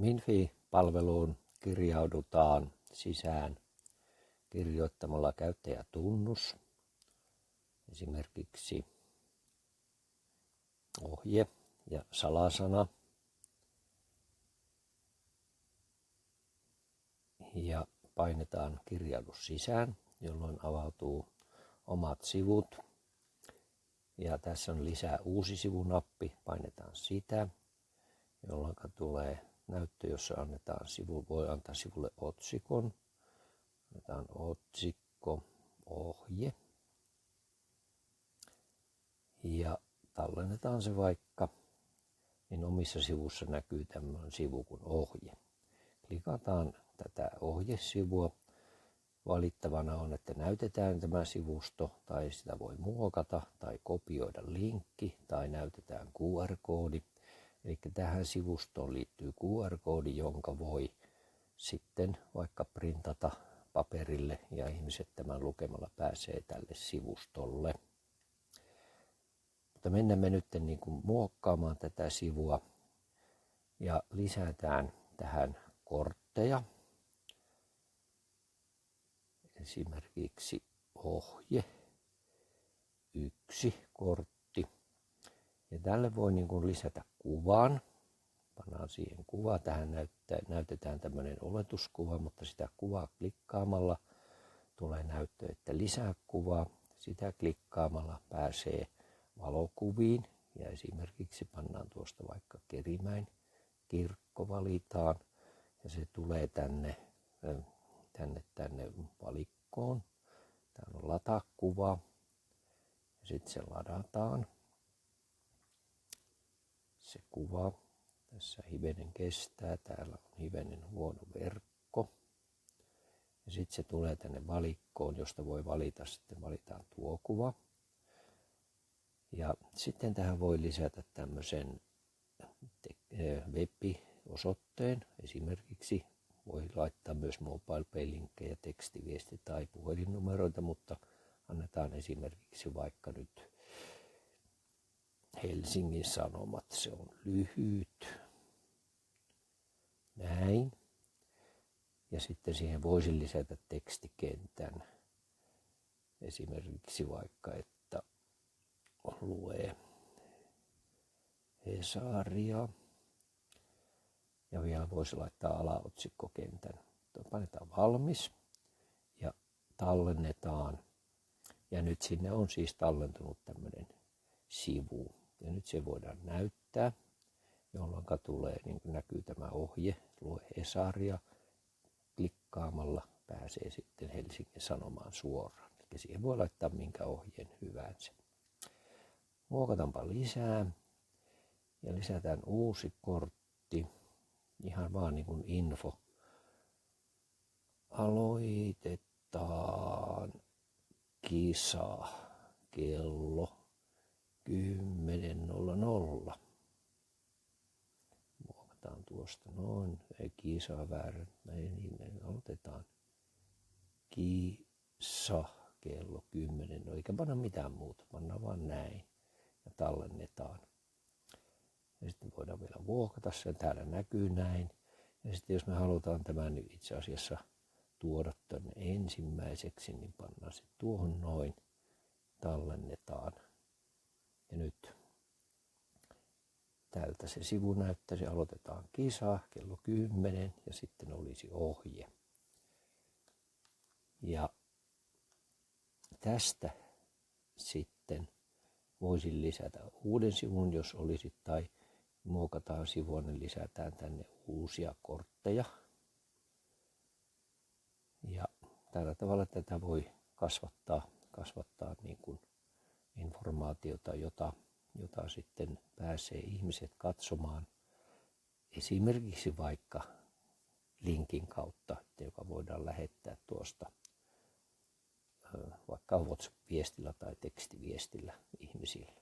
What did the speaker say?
Minfi-palveluun kirjaudutaan sisään kirjoittamalla käyttäjätunnus, esimerkiksi ohje ja salasana. Ja painetaan kirjaudu sisään, jolloin avautuu omat sivut. Ja tässä on lisää uusi sivunappi, painetaan sitä, jolloin tulee näyttö, jossa voi antaa sivulle otsikon. Annetaan otsikko, ohje. Ja tallennetaan se vaikka, niin omissa sivussa näkyy tämmöinen sivu kuin ohje. Klikataan tätä ohjesivua. Valittavana on, että näytetään tämä sivusto, tai sitä voi muokata, tai kopioida linkki, tai näytetään QR-koodi. Eli tähän sivustoon liittyy QR-koodi, jonka voi sitten vaikka printata paperille, ja ihmiset tämän lukemalla pääsee tälle sivustolle. Mutta mennään me nyt niin kuin muokkaamaan tätä sivua, ja lisätään tähän kortteja. Esimerkiksi ohje, 1 kortti. Ja tälle voi niin kuin lisätä kuvan. Pannaan siihen kuva. Tähän näytetään tämmöinen oletuskuva, mutta sitä kuvaa klikkaamalla tulee näyttö, että lisää kuvaa. Sitä klikkaamalla pääsee valokuviin. Ja esimerkiksi pannaan tuosta vaikka Kerimäen kirkko valitaan. Ja se tulee tänne valikkoon. Täällä on latakuva. Ja sitten se ladataan. Se kuva. Tässä hivenen kestää. Täällä on hivenen huono verkko. Ja sitten se tulee tänne valikkoon, josta voi valita. Sitten valitaan tuo kuva. Ja sitten tähän voi lisätä tämmöisen web-osoitteen. Esimerkiksi voi laittaa myös MobilePay-linkkejä, tekstiviesti- tai puhelinnumeroita, mutta annetaan esimerkiksi vaikka nyt Helsingin Sanomat, se on lyhyt. Näin. Ja sitten siihen voisi lisätä tekstikentän. Esimerkiksi vaikka, että lue Hesaria. Ja vielä voisi laittaa alaotsikkokentän. Painetaan valmis ja tallennetaan. Ja nyt sinne on siis tallentunut tämmöinen sivu. Ja nyt se voidaan näyttää, jolloin tulee, niin kuin näkyy tämä ohje, lue Hesaria. Klikkaamalla pääsee sitten Helsingin Sanomaan suoraan. Eli siihen voi laittaa minkä ohjeen hyvänsä. Muokataanpa lisää ja lisätään uusi kortti. Ihan vaan niin kuin info. Aloitetaan kisa kello 10.00. Muokataan tuosta noin. Ei kisaa väärä. Niin aloitetaan kisa kello 10. No eikä panna mitään muuta. Pannaan vaan näin. Ja tallennetaan. Ja sitten voidaan vielä muokata sen. Täällä näkyy näin. Ja sitten jos me halutaan tämän nyt itse asiassa tuoda tänne ensimmäiseksi, niin pannaan se tuohon noin. Tallennetaan. Ja nyt täältä se sivu näyttäisi. Aloitetaan kisa kello 10 ja sitten olisi ohje. Ja tästä sitten voisin lisätä uuden sivun, jos olisi, tai muokataan sivua, niin lisätään tänne uusia kortteja. Ja tällä tavalla tätä voi kasvattaa niin kuin informaatiota, jota sitten pääsee ihmiset katsomaan esimerkiksi vaikka linkin kautta, joka voidaan lähettää tuosta vaikka WhatsApp-viestillä tai tekstiviestillä ihmisille.